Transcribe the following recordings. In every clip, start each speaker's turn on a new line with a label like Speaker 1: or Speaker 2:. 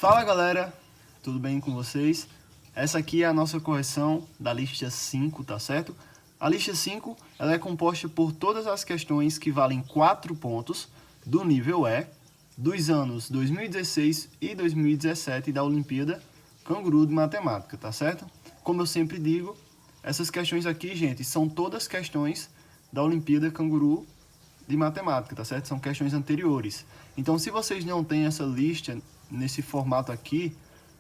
Speaker 1: Fala galera, tudo bem com vocês? Essa aqui é a nossa correção da lista 5, tá certo? A lista 5 ela é composta por todas as questões que valem 4 pontos do nível E, dos anos 2016 e 2017 da Olimpíada Canguru de Matemática, tá certo? Como eu sempre digo, essas questões aqui, gente, são todas questões da Olimpíada Canguru de Matemática, tá certo? São questões anteriores. Então, se vocês não têm essa lista nesse formato aqui,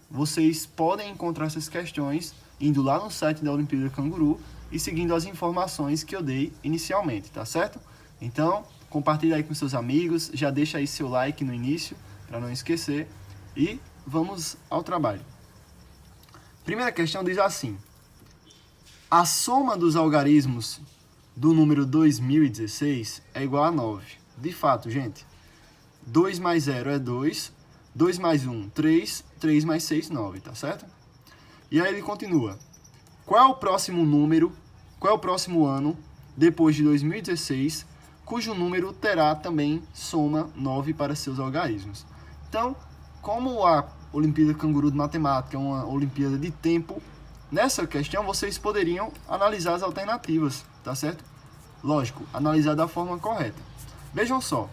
Speaker 1: vocês podem encontrar essas questões indo lá no site da Olimpíada Canguru e seguindo as informações que eu dei inicialmente, tá certo? Então, compartilha aí com seus amigos, já deixa aí seu like no início, para não esquecer, e vamos ao trabalho. Primeira questão diz assim: a soma dos algarismos do número 2016 é igual a 9. De fato, gente, 2 mais 0 é 2, 2 mais 1, 3, 3 mais 6, 9, tá certo? E aí ele continua: qual é o próximo número, qual é o próximo ano, depois de 2016, cujo número terá também soma 9 para seus algarismos? Então, como a Olimpíada Canguru de Matemática é uma Olimpíada de tempo, nessa questão vocês poderiam analisar as alternativas, tá certo? Lógico, analisar da forma correta. Vejam só,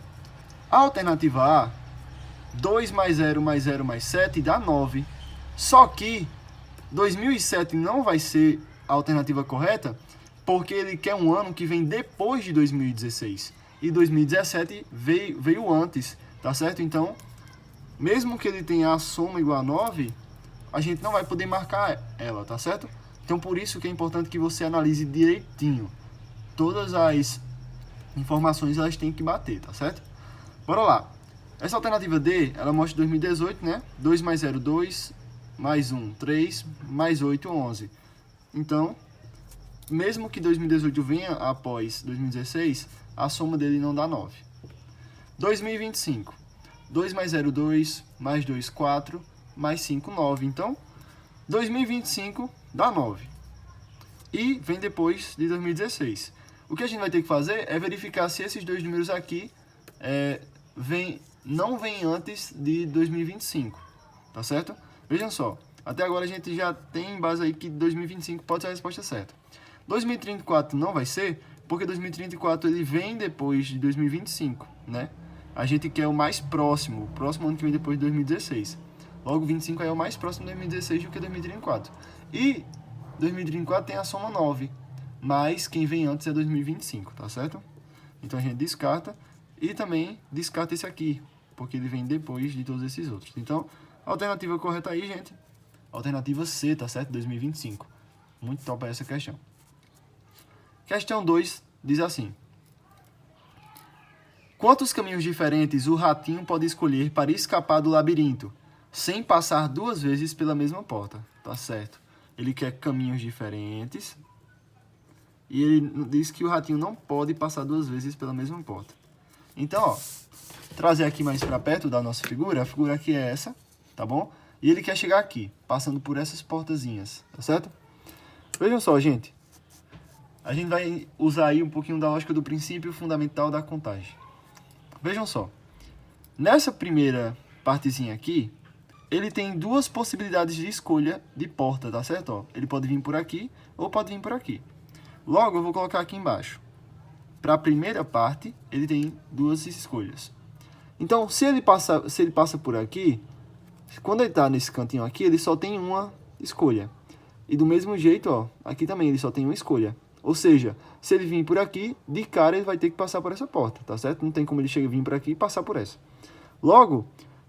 Speaker 1: a alternativa A, 2 mais 0 mais 0 mais 7 dá 9. Só que 2007 não vai ser a alternativa correta, porque ele quer um ano que vem depois de 2016. E 2017 veio antes, tá certo? Então, mesmo que ele tenha a soma igual a 9, a gente não vai poder marcar ela, tá certo? Então, por isso que é importante que você analise direitinho. Todas as informações elas têm que bater, tá certo? Bora lá. Essa alternativa D, ela mostra 2018, né? 2 mais 0, 2, mais 1, 3, mais 8, 11. Então, mesmo que 2018 venha após 2016, a soma dele não dá 9. 2025. 2 mais 0, 2, mais 2, 4, mais 5, 9. Então, 2025 dá 9. E vem depois de 2016. O que a gente vai ter que fazer é verificar se esses dois números aqui não vêm antes de 2025, tá certo? Vejam só, até agora a gente já tem em base aí que 2025 pode ser a resposta certa. 2034 não vai ser, porque 2034 ele vem depois de 2025, né? A gente quer o mais próximo, o próximo ano que vem depois de 2016. Logo, 25 aí é o mais próximo de 2016 do que 2034. E 2034 tem a soma 9, mas quem vem antes é 2025, tá certo? Então a gente descarta e também descarta esse aqui, porque ele vem depois de todos esses outros. Então, a alternativa correta aí, gente, alternativa C, tá certo? 2025. Muito top essa questão. Questão 2 diz assim: quantos caminhos diferentes o ratinho pode escolher para escapar do labirinto, sem passar 2 vezes pela mesma porta? Tá certo. Ele quer caminhos diferentes e ele diz que o ratinho não pode passar 2 vezes pela mesma porta. Então, ó, trazer aqui mais para perto da nossa figura, a figura aqui é essa, tá bom? E ele quer chegar aqui, passando por essas portazinhas, tá certo? Vejam só, gente. A gente vai usar aí um pouquinho da lógica do princípio fundamental da contagem. Vejam só. Nessa primeira partezinha aqui, ele tem 2 possibilidades de escolha de porta, tá certo? Ó, ele pode vir por aqui ou pode vir por aqui. Logo, eu vou colocar aqui embaixo. Para a primeira parte, ele tem 2 escolhas. Então, se ele passa por aqui, quando ele está nesse cantinho aqui, ele só tem uma escolha. E do mesmo jeito, ó, aqui também ele só tem uma escolha. Ou seja, se ele vir por aqui, de cara ele vai ter que passar por essa porta, tá certo? Não tem como ele vir por aqui e passar por essa. Logo,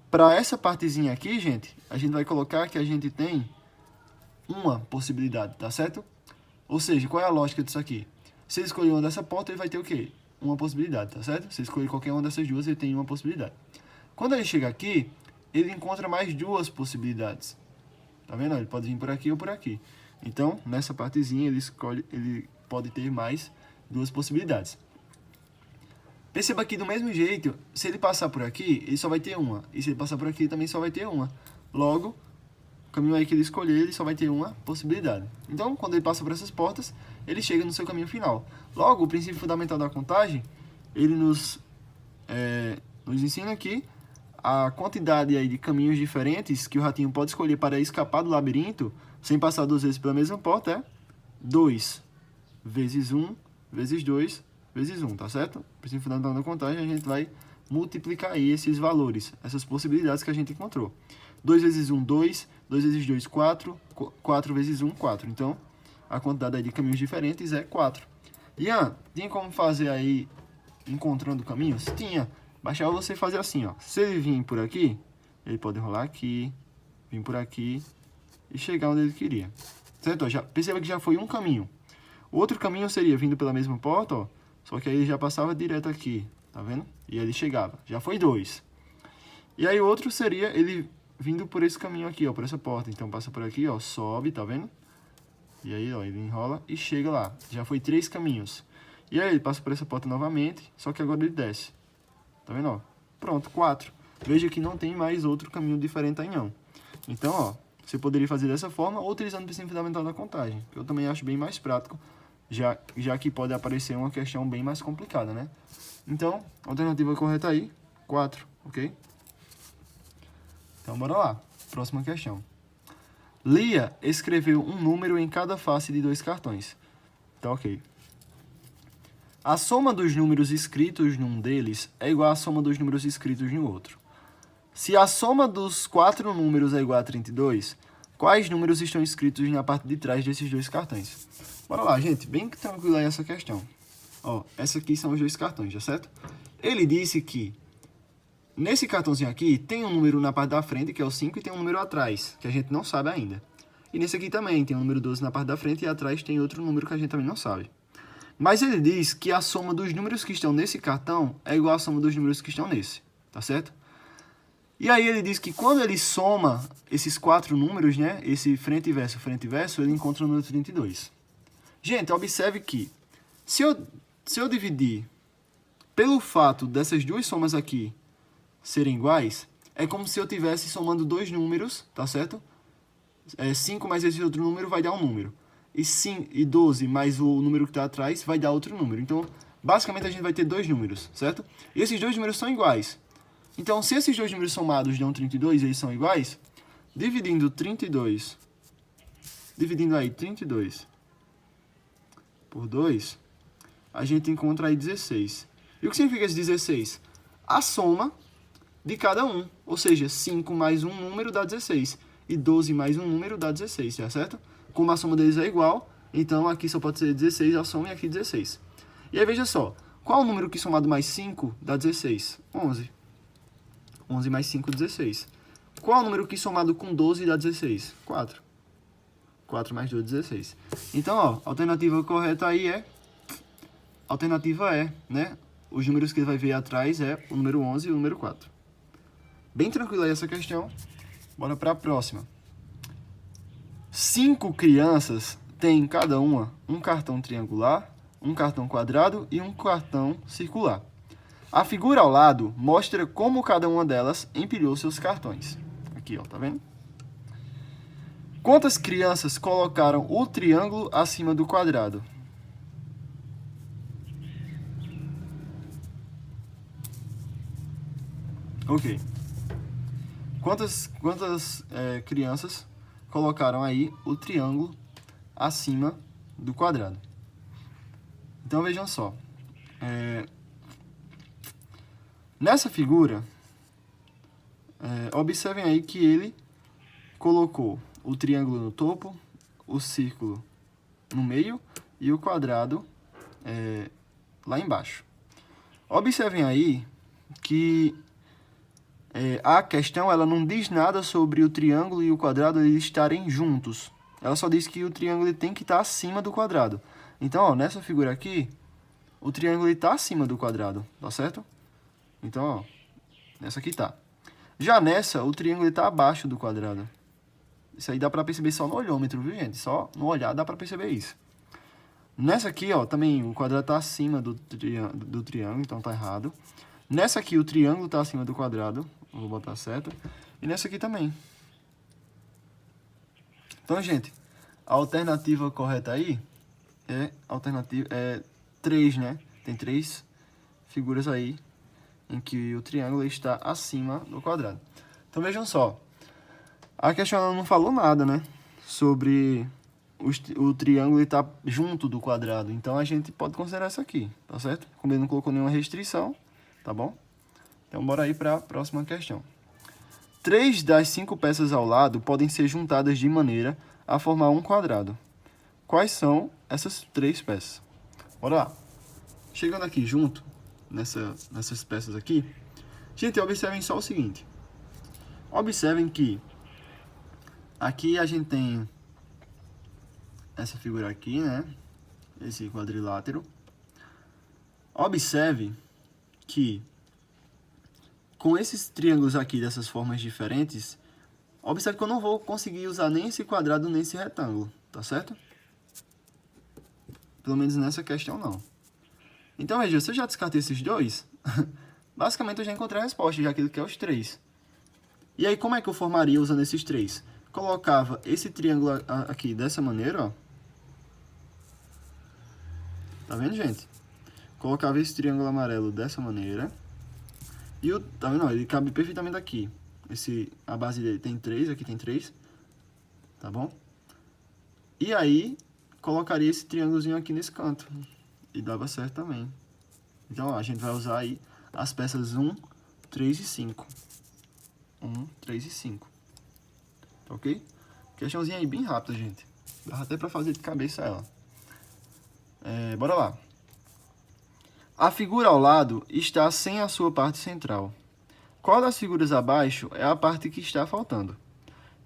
Speaker 1: para essa partezinha aqui, gente, a gente vai colocar que a gente tem uma possibilidade, tá certo? Ou seja, qual é a lógica disso aqui? Se ele escolher uma dessa porta, ele vai ter o quê? Uma possibilidade, tá certo? Se ele escolher qualquer uma dessas duas, ele tem uma possibilidade. Quando ele chega aqui, ele encontra mais 2 possibilidades. Tá vendo? Ele pode vir por aqui ou por aqui. Então, nessa partezinha, ele pode ter mais 2 possibilidades. Perceba que do mesmo jeito, se ele passar por aqui, ele só vai ter uma. E se ele passar por aqui, ele também só vai ter uma. Logo, o caminho aí que ele escolher, ele só vai ter uma possibilidade. Então, quando ele passa por essas portas, ele chega no seu caminho final. Logo, o princípio fundamental da contagem, ele nos ensina que a quantidade aí de caminhos diferentes que o ratinho pode escolher para escapar do labirinto, sem passar 2 vezes pela mesma porta, é 2 vezes 1 vezes 2 vezes 1, tá certo? Princípio fundamental da contagem, a gente vai multiplicar aí esses valores, essas possibilidades que a gente encontrou. 2 vezes 1, 2, 2 vezes 2, 4, 4 vezes 1, 4. Então, a quantidade aí de caminhos diferentes é 4. Ian, tinha como fazer aí, encontrando caminhos? Tinha. Bastava você fazer assim, ó. Se ele vir por aqui, ele pode rolar aqui, vir por aqui e chegar onde ele queria. Certo? Já, perceba que já foi um caminho. O outro caminho seria vindo pela mesma porta, ó. Só que aí ele já passava direto aqui, tá vendo? E aí ele chegava. Já foi 2. E aí o outro seria ele vindo por esse caminho aqui, ó, por essa porta. Então passa por aqui, ó, sobe, tá vendo? E aí, ó, ele enrola e chega lá. Já foi 3 caminhos. E aí ele passa por essa porta novamente, só que agora ele desce. Tá vendo, ó? Pronto, 4. Veja que não tem mais outro caminho diferente aí, não. Então, ó, você poderia fazer dessa forma ou utilizando o princípio fundamental da contagem. Eu também acho bem mais prático, já que pode aparecer uma questão bem mais complicada, né? Então, a alternativa correta aí, 4, ok? Então, bora lá. Próxima questão. Lia escreveu um número em cada face de 2 cartões. Tá ok. A soma dos números escritos num deles é igual à soma dos números escritos no outro. Se a soma dos 4 números é igual a 32, quais números estão escritos na parte de trás desses 2 cartões? Bora lá, gente. Bem tranquila aí essa questão. Ó, essa aqui são os 2 cartões, já certo? Ele disse que nesse cartãozinho aqui tem um número na parte da frente, que é o 5, e tem um número atrás, que a gente não sabe ainda. E nesse aqui também tem um número 12 na parte da frente e atrás tem outro número que a gente também não sabe. Mas ele diz que a soma dos números que estão nesse cartão é igual à soma dos números que estão nesse, tá certo? E aí ele diz que quando ele soma esses 4 números, né, esse frente e verso, ele encontra o número 32. Gente, observe que se eu dividir pelo fato dessas 2 somas aqui serem iguais, é como se eu estivesse somando 2 números, tá certo? 5 mais esse outro número vai dar um número. E 12 mais o número que está atrás vai dar outro número. Então, basicamente, a gente vai ter 2 números, certo? E esses 2 números são iguais. Então, se esses 2 números somados dão 32 e eles são iguais, dividindo aí 32 por 2, a gente encontra aí 16. E o que significa esse 16? A soma de cada um. Ou seja, 5 mais um número dá 16. E 12 mais um número dá 16, tá certo? Como a soma deles é igual, então aqui só pode ser 16 a soma e aqui 16. E aí veja só, qual o número que somado mais 5 dá 16? 11. 11 mais 5, 16. Qual o número que somado com 12 dá 16? 4. 4 mais 2, 16. Então, ó, a alternativa correta aí é... Alternativa é, né? Os números que ele vai ver atrás é o número 11 e o número 4. Bem tranquila aí essa questão. Bora para a próxima. 5 crianças têm cada uma um cartão triangular, um cartão quadrado e um cartão circular. A figura ao lado mostra como cada uma delas empilhou seus cartões. Aqui, ó, tá vendo? Quantas crianças colocaram o triângulo acima do quadrado? Ok. Quantas crianças colocaram aí o triângulo acima do quadrado? Então, vejam só. Nessa figura, observem aí que ele colocou o triângulo no topo, o círculo no meio e o quadrado lá embaixo. Observem aí que a questão ela não diz nada sobre o triângulo e o quadrado eles estarem juntos. Ela só diz que o triângulo ele tem que estar acima do quadrado. Então, ó, nessa figura aqui, o triângulo está acima do quadrado, tá certo? Então, ó, nessa aqui tá. Já nessa, o triângulo está abaixo do quadrado. Isso aí dá para perceber só no olhômetro, viu, gente? Só no olhar dá para perceber isso. Nessa aqui, ó, também o quadrado está acima do triângulo, então tá errado. Nessa aqui, o triângulo está acima do quadrado, vou botar certo. E nessa aqui também. Então, gente, a alternativa correta aí é 3, né? Tem 3 figuras aí em que o triângulo está acima do quadrado. Então, vejam só. A questão ela não falou nada, né? Sobre o triângulo estar junto do quadrado. Então, a gente pode considerar isso aqui, tá certo? Como ele não colocou nenhuma restrição, tá bom? Então, bora aí para a próxima questão. 3 das 5 peças ao lado podem ser juntadas de maneira a formar um quadrado. Quais são essas 3 peças? Bora lá. Chegando aqui junto, nessas peças aqui, gente, observem só o seguinte. Observem que aqui a gente tem essa figura aqui, né? Esse quadrilátero. Observe que com esses triângulos aqui dessas formas diferentes, observe que eu não vou conseguir usar nem esse quadrado nem esse retângulo, tá certo? Pelo menos nessa questão não. Então, veja, se eu já descartei esses dois, basicamente eu já encontrei a resposta, já que ele quer os 3. E aí, como é que eu formaria usando esses 3? Colocava esse triângulo aqui dessa maneira, ó. Tá vendo, gente? Colocava esse triângulo amarelo dessa maneira. E tá vendo? Ele cabe perfeitamente aqui. A base dele tem 3, aqui tem 3. Tá bom? E aí, colocaria esse triângulozinho aqui nesse canto. E dava certo também. Então, ó, a gente vai usar aí as peças 1, 3 e 5. 1, 3 e 5. Tá ok? Questãozinha aí bem rápida, gente. Dá até pra fazer de cabeça ela. Bora lá. A figura ao lado está sem a sua parte central. Qual das figuras abaixo é a parte que está faltando?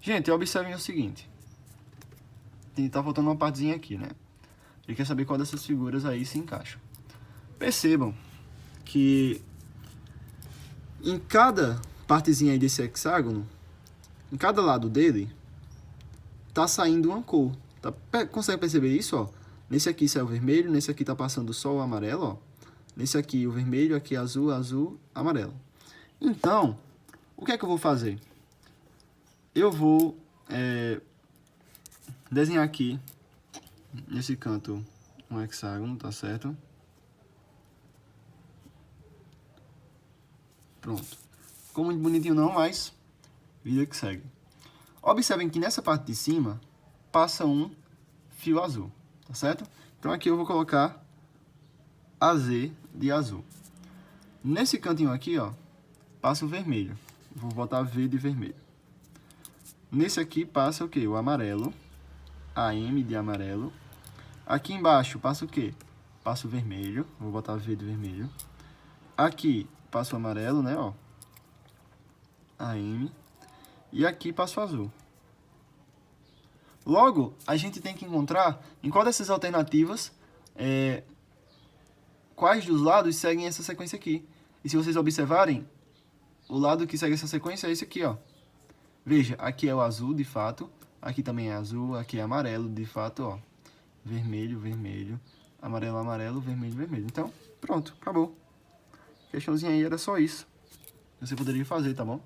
Speaker 1: Gente, observem o seguinte. Tá faltando uma partezinha aqui, né? Ele quer saber qual dessas figuras aí se encaixa. Percebam que em cada partezinha aí desse hexágono, em cada lado dele, tá saindo uma cor. Consegue perceber isso, ó? Nesse aqui sai o vermelho, nesse aqui tá passando só o amarelo, ó. Nesse aqui o vermelho, aqui azul, azul, amarelo. Então, o que é que eu vou fazer? Eu vou desenhar aqui, nesse canto, um hexágono, tá certo? Pronto. Ficou muito bonitinho não, mas vida que segue. Observem que nessa parte de cima passa um fio azul, tá certo? Então aqui eu vou colocar AZ de azul. Nesse cantinho aqui, ó, passa o vermelho. Vou botar V de vermelho. Nesse aqui passa o quê? O amarelo. AM de amarelo. Aqui embaixo passa o quê? Passa o vermelho. Vou botar V de vermelho. Aqui passa o amarelo, né, ó. AM. E aqui passa o azul. Logo, a gente tem que encontrar em qual dessas alternativas quais dos lados seguem essa sequência aqui. E se vocês observarem, o lado que segue essa sequência é esse aqui, ó. Veja, aqui é o azul, de fato. Aqui também é azul, aqui é amarelo, de fato, ó. Vermelho, vermelho, amarelo, amarelo, vermelho, vermelho. Então, pronto, acabou. Questãozinha aí era só isso. Você poderia fazer, tá bom?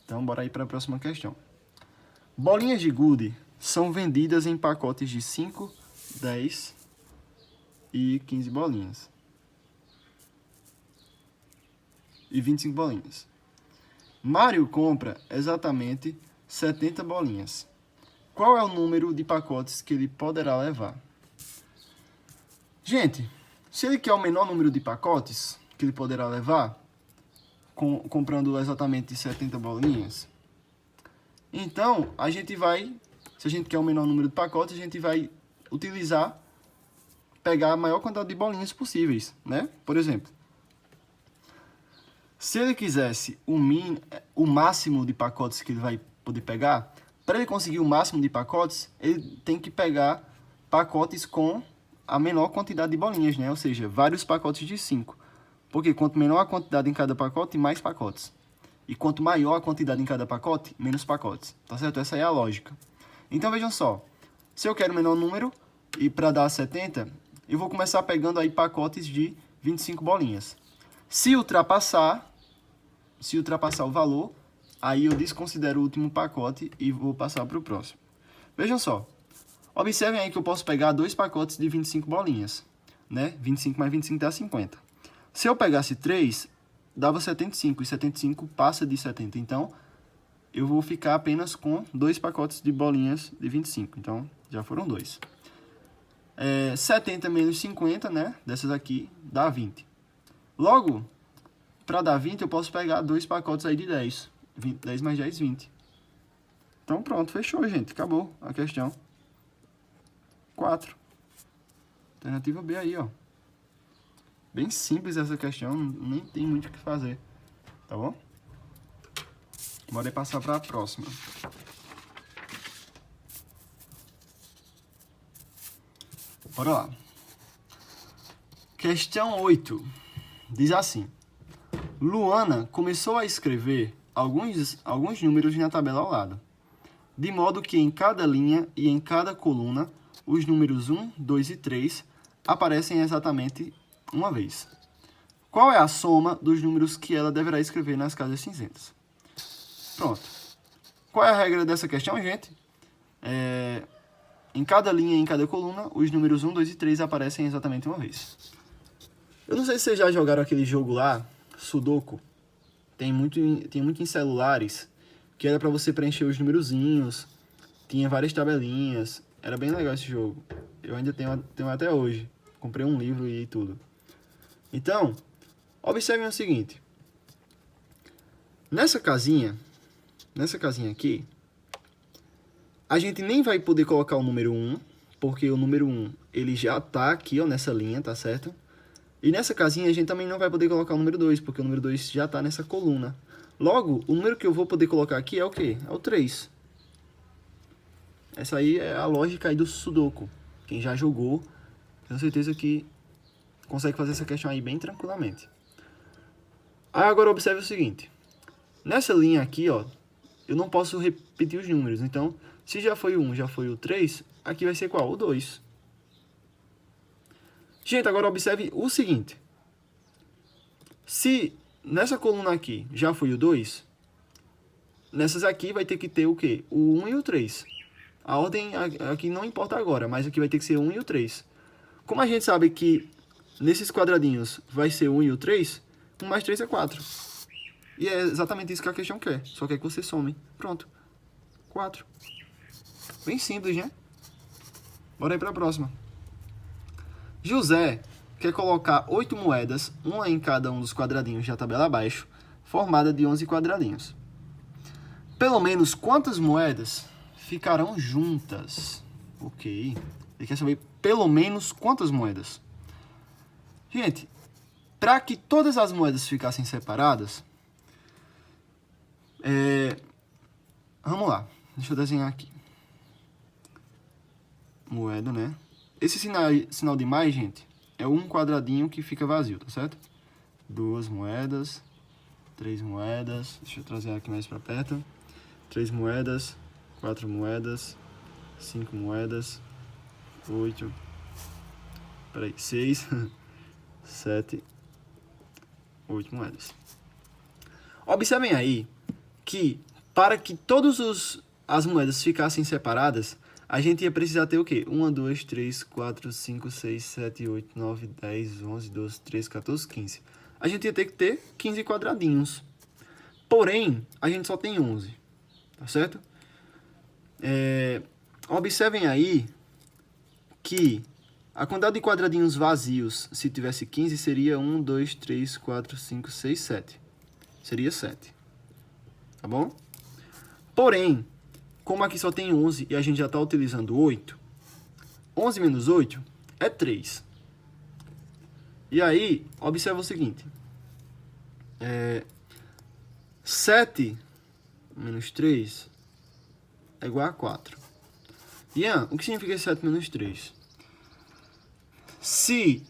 Speaker 1: Então, bora aí para a próxima questão. Bolinhas de gude são vendidas em pacotes de 5, 10 e 15 bolinhas. E 25 bolinhas. Mário compra exatamente 70 bolinhas. Qual é o número de pacotes que ele poderá levar? Gente, se ele quer o menor número de pacotes que ele poderá levar, comprando exatamente 70 bolinhas, então a gente vai, se a gente quer o menor número de pacotes, a gente vai pegar a maior quantidade de bolinhas possíveis, né? Por exemplo, se ele quisesse o máximo de pacotes que ele vai poder pegar, para ele conseguir o máximo de pacotes, ele tem que pegar pacotes com a menor quantidade de bolinhas, né? Ou seja, vários pacotes de 5. Porque quanto menor a quantidade em cada pacote, mais pacotes. E quanto maior a quantidade em cada pacote, menos pacotes. Tá certo? Essa é a lógica. Então, vejam só. Se eu quero o menor número, e para dar 70, eu vou começar pegando aí pacotes de 25 bolinhas. Se ultrapassar o valor, aí eu desconsidero o último pacote e vou passar para o próximo. Vejam só. Observem aí que eu posso pegar 2 pacotes de 25 bolinhas, né? 25 mais 25 dá 50. Se eu pegasse 3, dava 75, e 75 passa de 70. Então, eu vou ficar apenas com 2 pacotes de bolinhas de 25. Então, já foram 2. 70 menos 50, né? Dessas aqui, dá 20. Logo, para dar 20, eu posso pegar 2 pacotes aí de 10. 10 mais 10, 20. Então, pronto, fechou, gente. Acabou a questão. 4. Alternativa B aí, ó. Bem simples essa questão, nem tem muito o que fazer. Tá bom? Bora passar para a próxima. Bora lá. Questão 8. Diz assim. Luana começou a escrever alguns números na tabela ao lado, de modo que em cada linha e em cada coluna, os números 1, 2 e 3 aparecem exatamente uma vez. Qual é a soma dos números que ela deverá escrever nas casas cinzentas? Pronto. Qual é a regra dessa questão, gente? Em cada linha e em cada coluna, os números 1, 2 e 3 aparecem exatamente uma vez. Eu não sei se vocês já jogaram aquele jogo lá, Sudoku. Tem muito em celulares, que era para você preencher os numerozinhos. Tinha várias tabelinhas. Era bem legal esse jogo. Eu ainda tenho até hoje. Comprei um livro e tudo. Então, observem o seguinte. Nessa casinha aqui, a gente nem vai poder colocar o número 1, porque o número 1 ele já está aqui, ó, nessa linha, tá certo? E nessa casinha a gente também não vai poder colocar o número 2, porque o número 2 já está nessa coluna. Logo, o número que eu vou poder colocar aqui é o quê? É o 3. Essa aí é a lógica aí do Sudoku. Quem já jogou, tenho certeza que consegue fazer essa questão aí bem tranquilamente. Aí agora observe o seguinte. Nessa linha aqui, ó, eu não posso repetir os números. Então, se já foi o 1, já foi o 3, aqui vai ser qual? O 2. Gente, agora observe o seguinte. Se nessa coluna aqui já foi o 2, nessas aqui vai ter que ter o quê? O 1 e o 3. A ordem aqui não importa agora, mas aqui vai ter que ser o 1 e o 3. Como a gente sabe que nesses quadradinhos vai ser o 1 e o 3, 1 mais 3 é 4. E é exatamente isso que a questão quer. Só quer que você some. Pronto. 4. Bem simples, né? Bora aí para a próxima. José quer colocar 8 moedas, uma em cada um dos quadradinhos da tabela abaixo, formada de 11 quadradinhos. Pelo menos quantas moedas ficarão juntas? Ok. Ele quer saber pelo menos quantas moedas. Gente, para que todas as moedas ficassem separadas, vamos lá. Deixa eu desenhar aqui. Moeda, né? Esse sinal de mais, gente, é um quadradinho que fica vazio, tá certo? 2 moedas, 3 moedas, deixa eu trazer aqui mais para perto. 3 moedas, 4 moedas, 5 moedas, 8, 6, 7, 8 moedas. Observem aí que para que todas as moedas ficassem separadas, a gente ia precisar ter o quê? 1, 2, 3, 4, 5, 6, 7, 8, 9, 10, 11, 12, 13, 14, 15. A gente ia ter que ter 15 quadradinhos. Porém, a gente só tem 11. Tá certo? Observem aí que a quantidade de quadradinhos vazios, se tivesse 15, seria 1, 2, 3, 4, 5, 6, 7. Seria 7. Tá bom? Porém, como aqui só tem 11 e a gente já está utilizando 8, 11 menos 8 é 3. E aí, observa o seguinte. 7 menos 3 é igual a 4. Ian, o que significa 7 menos 3? Se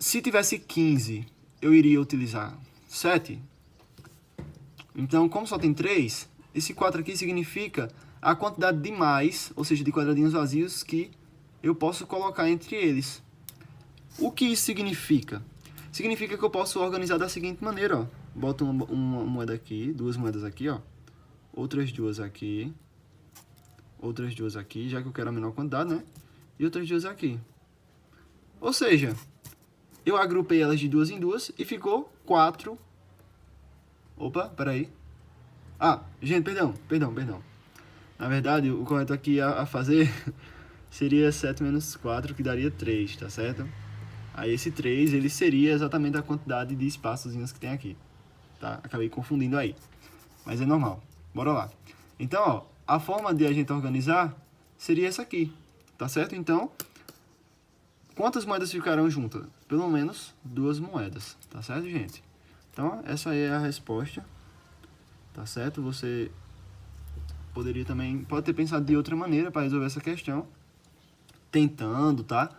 Speaker 1: tivesse 15, eu iria utilizar 7. Então, como só tem 3, esse 4 aqui significa a quantidade de mais, ou seja, de quadradinhos vazios que eu posso colocar entre eles. O que isso significa? Significa que eu posso organizar da seguinte maneira, ó. Boto uma moeda aqui, 2 moedas aqui, ó. Outras 2 aqui. Outras 2 aqui, já que eu quero a menor quantidade, né? E outras 2 aqui. Ou seja, eu agrupei elas de 2 em 2 e ficou 4 Opa, peraí. Ah, gente, perdão. Na verdade, o correto aqui a fazer seria 7 menos 4, que daria 3, tá certo? Aí esse 3, ele seria exatamente a quantidade de espaçozinhos que tem aqui, tá? Acabei confundindo aí, mas é normal. Bora lá. Então, ó, a forma de a gente organizar seria essa aqui, tá certo? Então, quantas moedas ficarão juntas? Pelo menos 2 moedas, tá certo, gente? Então, essa aí é a resposta, tá certo? Você poderia também, pode ter pensado de outra maneira para resolver essa questão, tentando, tá?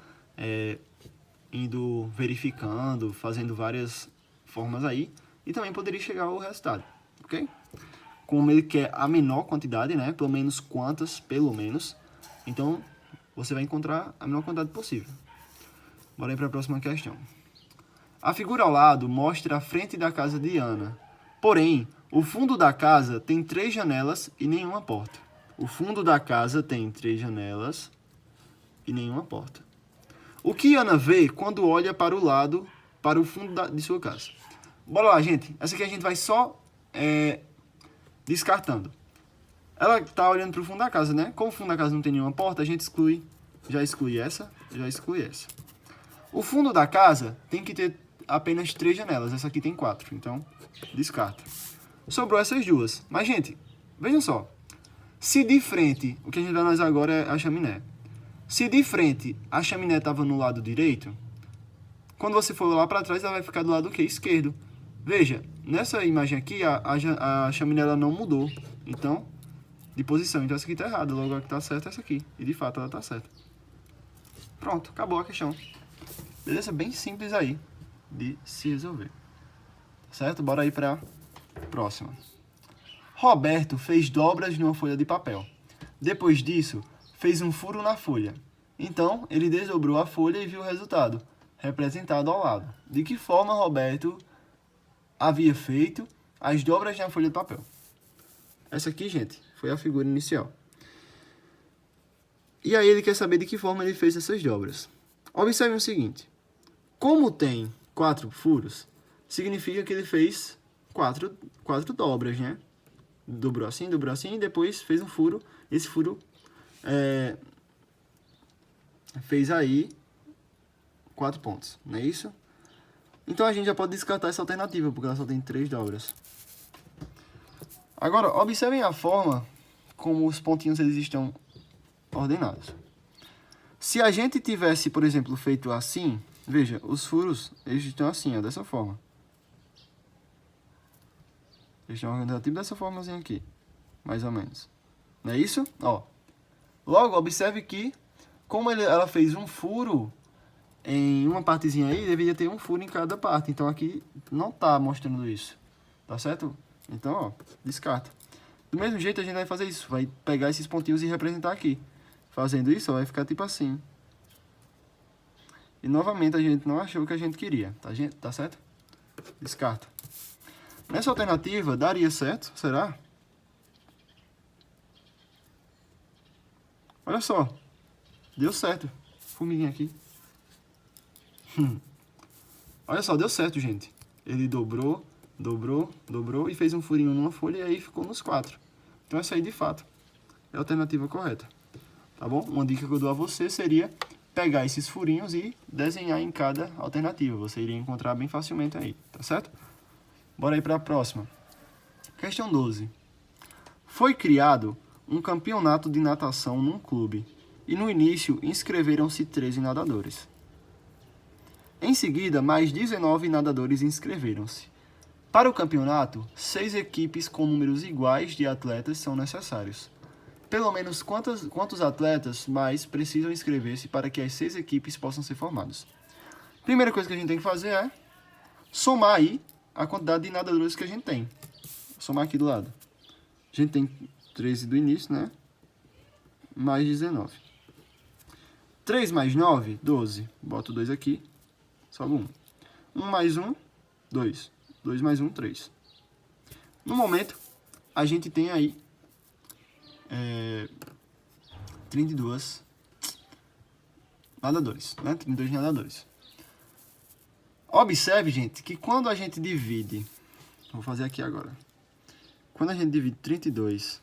Speaker 1: Indo verificando, fazendo várias formas aí, e também poderia chegar ao resultado, ok? Como ele quer a menor quantidade, né? Pelo menos quantas, pelo menos. Então, você vai encontrar a menor quantidade possível. Bora aí para a próxima questão. A figura ao lado mostra a frente da casa de Ana. Porém, o fundo da casa tem 3 janelas e nenhuma porta. O fundo da casa tem 3 janelas e nenhuma porta. O que Ana vê quando olha para o lado, para o fundo de sua casa? Bora lá, gente. Essa aqui a gente vai só descartando. Ela está olhando para o fundo da casa, né? Como o fundo da casa não tem nenhuma porta, a gente exclui. Já exclui essa. O fundo da casa tem que ter apenas 3 janelas. Essa aqui tem 4, então descarta. Sobrou essas duas. Mas, gente, vejam só. Se de frente, o que a gente vai analisar agora é a chaminé. Se de frente a chaminé estava no lado direito, quando você for lá para trás, ela vai ficar do lado esquerdo. Veja, nessa imagem aqui, a chaminé ela não mudou. Então, de posição. Então, essa aqui está errada. Logo, a que está certa é essa aqui. E, de fato, ela está certa. Pronto, acabou a questão. Beleza? Bem simples aí de se resolver. Certo? Bora aí para a próxima. Roberto fez dobras numa folha de papel. Depois disso, fez um furo na folha. Então, ele desdobrou a folha e viu o resultado, representado ao lado. De que forma Roberto havia feito as dobras na folha de papel? Essa aqui, gente, foi a figura inicial. E aí ele quer saber de que forma ele fez essas dobras. Observe o seguinte. Como tem 4 furos, significa que ele fez 4 dobras, né? Dobrou assim, e depois fez um furo. Esse furo fez aí 4 pontos, não é isso? Então a gente já pode descartar essa alternativa, porque ela só tem 3 dobras. Agora, observem a forma como os pontinhos eles estão ordenados. Se a gente tivesse, por exemplo, feito assim, veja, os furos eles estão assim, ó, dessa forma. Eles estão organizados tipo dessa formazinha aqui, mais ou menos. Não é isso? Ó. Logo, observe que, como ela fez um furo em uma partezinha aí, deveria ter um furo em cada parte. Então, aqui não está mostrando isso. Tá certo? Então, ó, descarta. Do mesmo jeito, a gente vai fazer isso. Vai pegar esses pontinhos e representar aqui. Fazendo isso, ó, vai ficar tipo assim. E, novamente, a gente não achou o que a gente queria. Tá certo? Descarta. Nessa alternativa, daria certo? Será? Olha só. Deu certo. Formiguinha aqui. Olha só, deu certo, gente. Ele dobrou e fez um furinho numa folha e aí ficou nos 4. Então essa aí, de fato, é a alternativa correta. Tá bom? Uma dica que eu dou a você seria pegar esses furinhos e desenhar em cada alternativa. Você iria encontrar bem facilmente aí, tá certo? Bora aí para a próxima. Questão 12. Foi criado um campeonato de natação num clube e no início inscreveram-se 13 nadadores. Em seguida, mais 19 nadadores inscreveram-se. Para o campeonato, 6 equipes com números iguais de atletas são necessários. Pelo menos quantos atletas mais precisam inscrever-se para que as 6 equipes possam ser formadas? Primeira coisa que a gente tem que fazer é somar aí a quantidade de nadadores que a gente tem. Vou somar aqui do lado. A gente tem 13 do início, né? Mais 19. 3 mais 9, 12. Boto 2 aqui. Sobe 1. 1 mais 1, 2. 2 mais 1, 3. No momento, a gente tem aí 32 nadadores, né? 32 nadadores. Observe, gente, que quando a gente divide Vou fazer aqui agora. Quando a gente divide 32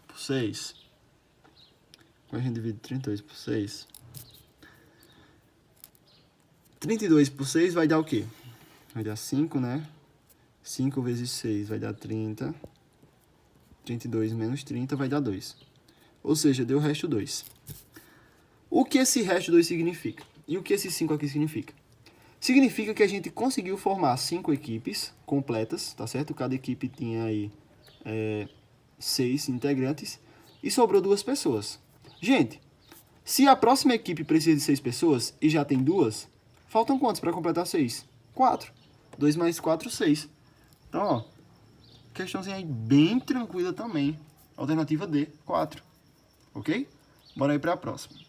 Speaker 1: por 6, quando a gente divide 32 por 6, 32 por 6 vai dar o quê? Vai dar 5, né? 5 vezes 6 vai dar 30. 32 menos 30 vai dar 2. Ou seja, deu o resto 2. O que esse resto 2 significa? E o que esse 5 aqui significa? Significa que a gente conseguiu formar 5 equipes completas, tá certo? Cada equipe tinha aí 6 integrantes e sobrou 2 pessoas. Gente, se a próxima equipe precisa de 6 pessoas e já tem 2, faltam quantos para completar 6? 4. 2 mais 4, 6. Então, ó, questãozinha aí bem tranquila também. Alternativa D, 4. Ok? Bora aí para a próxima.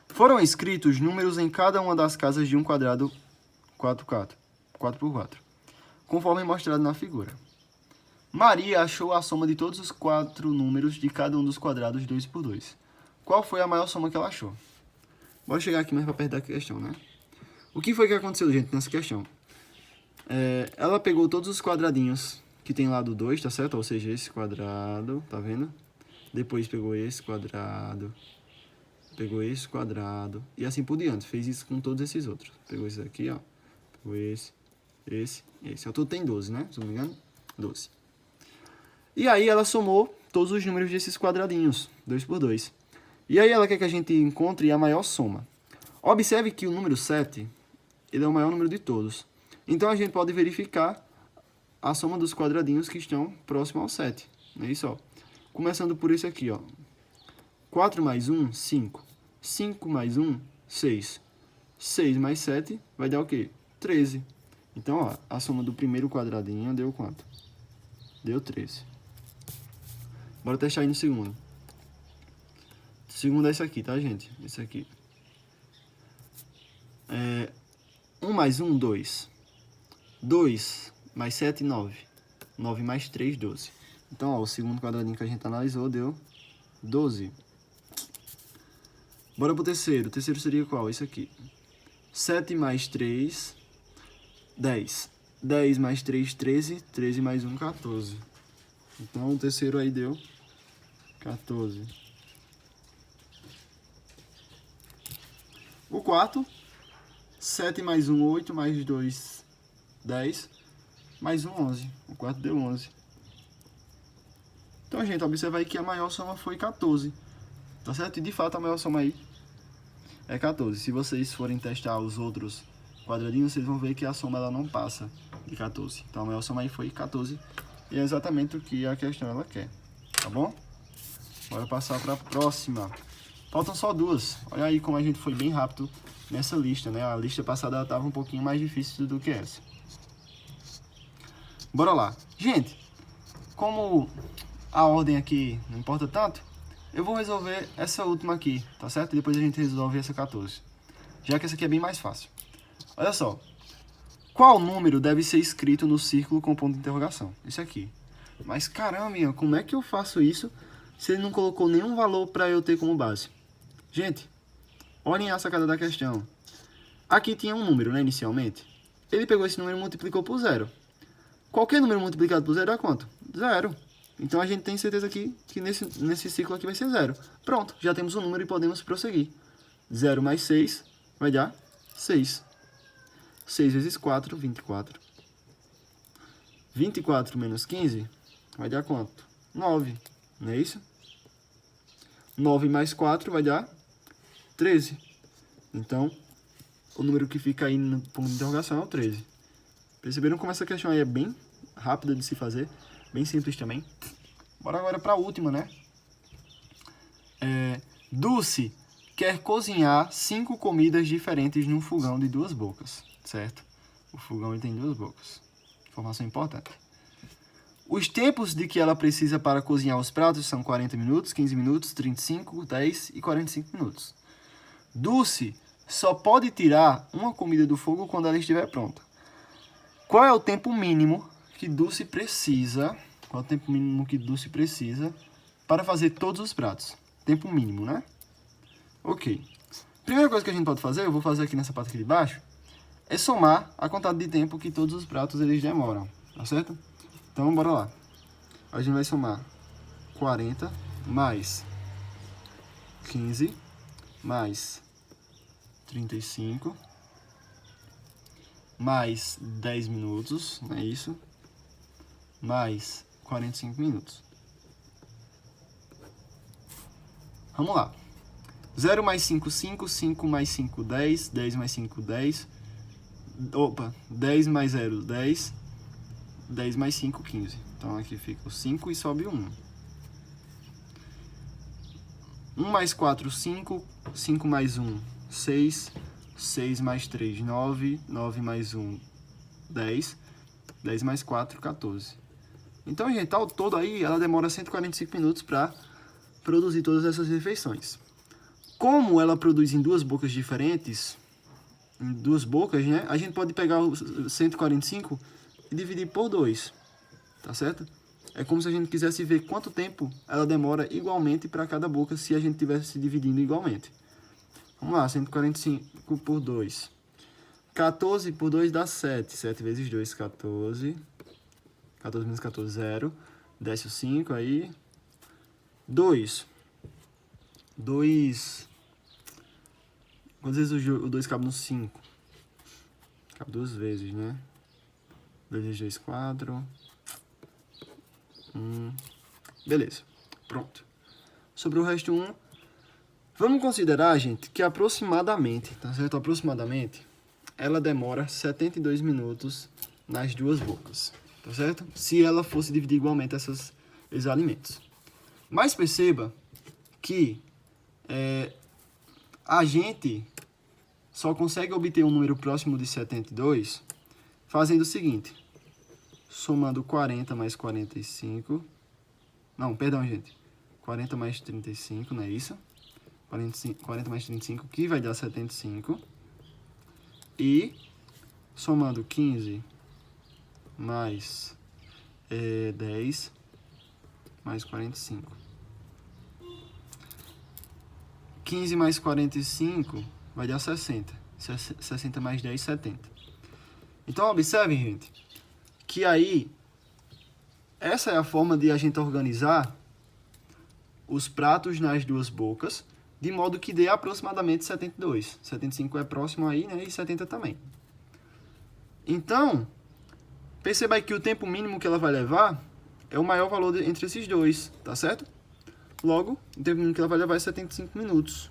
Speaker 1: Foram escritos números em cada uma das casas de um quadrado 4x4, conforme mostrado na figura. Maria achou a soma de todos os 4 números de cada um dos quadrados 2x2. Qual foi a maior soma que ela achou? Bora chegar aqui mais para perto da questão, né? O que foi que aconteceu, gente, nessa questão? Ela pegou todos os quadradinhos que tem lá do 2, tá certo? Ou seja, esse quadrado, tá vendo? Depois pegou esse quadrado, pegou esse quadrado, e assim por diante. Fez isso com todos esses outros. Pegou esse aqui, ó. Pegou esse. Ao todo tem 12, né? Se não me engano, 12. E aí ela somou todos os números desses quadradinhos, 2 por 2. E aí ela quer que a gente encontre a maior soma. Observe que o número 7, ele é o maior número de todos. Então a gente pode verificar a soma dos quadradinhos que estão próximos ao 7. É isso, ó. Começando por esse aqui, ó. 4 mais 1, 5. 5 mais 1, 6. 6 mais 7 vai dar o quê? 13. Então, ó, a soma do primeiro quadradinho deu quanto? Deu 13. Bora testar aí no segundo. O segundo é esse aqui, tá, gente? Esse aqui. 1 mais 1, 2. 2 mais 7, 9. 9 mais 3, 12. Então, ó, o segundo quadradinho que a gente analisou deu 12. Bora pro terceiro. O terceiro seria qual? Esse aqui. 7 mais 3, 10. 10 mais 3, 13. 13 mais 1, 14. Então, o terceiro aí deu 14. O quarto, 7 mais 1, 8, mais 2, 10. Mais 1, 11. O quarto deu 11. Então, gente, observa aí que a maior soma foi 14. Tá certo? E, de fato, a maior soma aí é 14. Se vocês forem testar os outros quadradinhos, vocês vão ver que a soma ela não passa de 14. Então, a maior soma aí foi 14. E é exatamente o que a questão ela quer. Tá bom? Bora passar para a próxima. Faltam só 2. Olha aí como a gente foi bem rápido nessa lista, né? A lista passada estava um pouquinho mais difícil do que essa. Bora lá. Gente, como a ordem aqui não importa tanto, eu vou resolver essa última aqui, tá certo? E depois a gente resolve essa 14. Já que essa aqui é bem mais fácil. Olha só. Qual número deve ser escrito no círculo com ponto de interrogação? Esse aqui. Mas caramba, como é que eu faço isso se ele não colocou nenhum valor para eu ter como base? Gente, olhem a sacada da questão. Aqui tinha um número, né, inicialmente. Ele pegou esse número e multiplicou por 0. Qualquer número multiplicado por 0 dá quanto? 0. Então a gente tem certeza aqui que nesse ciclo aqui vai ser 0. Pronto, já temos um número e podemos prosseguir. 0 mais 6 vai dar 6. 6 vezes 4, 24. 24 menos 15 vai dar quanto? 9, não é isso? 9 mais 4 vai dar 13. Então, o número que fica aí no ponto de interrogação é o 13. Perceberam como essa questão aí é bem rápida de se fazer? Bem simples também. Bora agora para a última, né? Dulce quer cozinhar 5 comidas diferentes num fogão de 2 bocas, certo? O fogão ele tem 2 bocas. Informação importante. Os tempos de que ela precisa para cozinhar os pratos são 40 minutos, 15 minutos, 35, 10 e 45 minutos. Dulce só pode tirar uma comida do fogo quando ela estiver pronta. Qual é o tempo mínimo que Dulce precisa? Qual é o tempo mínimo que Dulce precisa para fazer todos os pratos? Tempo mínimo, né? Ok. Primeira coisa que a gente pode fazer, eu vou fazer aqui nessa parte aqui de baixo, é somar a quantidade de tempo que todos os pratos eles demoram, tá certo? Então, bora lá. A gente vai somar 40 mais 15 mais 35 mais 10 minutos, não é isso? Mais 45 minutos. Vamos lá. 0 mais 5, 5. 5 mais 5, 10. 10 mais 5, 10. Opa, 10 mais 0, 10. 10 mais 5, 15. Então aqui fica o 5 e sobe 1. 1 mais 4, 5. 5 mais 1, 6. 6 mais 3, 9. 9 mais 1, 10. 10 mais 4, 14. Então, gente, ao todo aí, ela demora 145 minutos para produzir todas essas refeições. Como ela produz em duas bocas diferentes, em duas bocas, né? A gente pode pegar o 145 e dividir por 2, tá certo? É como se a gente quisesse ver quanto tempo ela demora igualmente para cada boca se a gente estivesse dividindo igualmente. Vamos lá, 145 por 2. 14 por 2 dá 7. 7 vezes 2, 14. 14 menos 14, 0. Desce o 5 aí. 2. 2. Quantas vezes o 2 cabe no 5? Cabe 2 vezes, né? 2 vezes 2, 4. Beleza. Pronto. Sobre o resto 1. Vamos considerar, gente, que aproximadamente, tá certo? Aproximadamente, ela demora 72 minutos nas duas bocas, tá certo? Se ela fosse dividir igualmente esses alimentos. Mas perceba que a gente só consegue obter um número próximo de 72 fazendo o seguinte, somando 40 mais 45, não, perdão, gente, 40 mais 35, não é isso? 40 mais 35, que vai dar 75, e somando 15 mais 10 mais 45. 15 mais 45 vai dar 60. 60 mais 10, 70. Então, observem, gente, que aí, essa é a forma de a gente organizar os pratos nas duas bocas, de modo que dê aproximadamente 72. 75 é próximo aí, né? E 70 também. Então, perceba aí que o tempo mínimo que ela vai levar é o maior valor entre esses dois, tá certo? Logo, o tempo mínimo que ela vai levar é 75 minutos.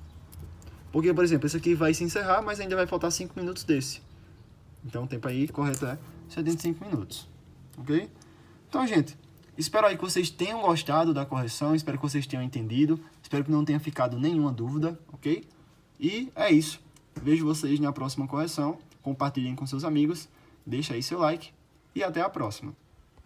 Speaker 1: Porque, por exemplo, esse aqui vai se encerrar, mas ainda vai faltar 5 minutos desse. Então, o tempo aí correto é 75 minutos. Ok? Então, gente, espero aí que vocês tenham gostado da correção, espero que vocês tenham entendido, espero que não tenha ficado nenhuma dúvida, ok? E é isso. Vejo vocês na próxima correção, compartilhem com seus amigos, deixa aí seu like e até a próxima.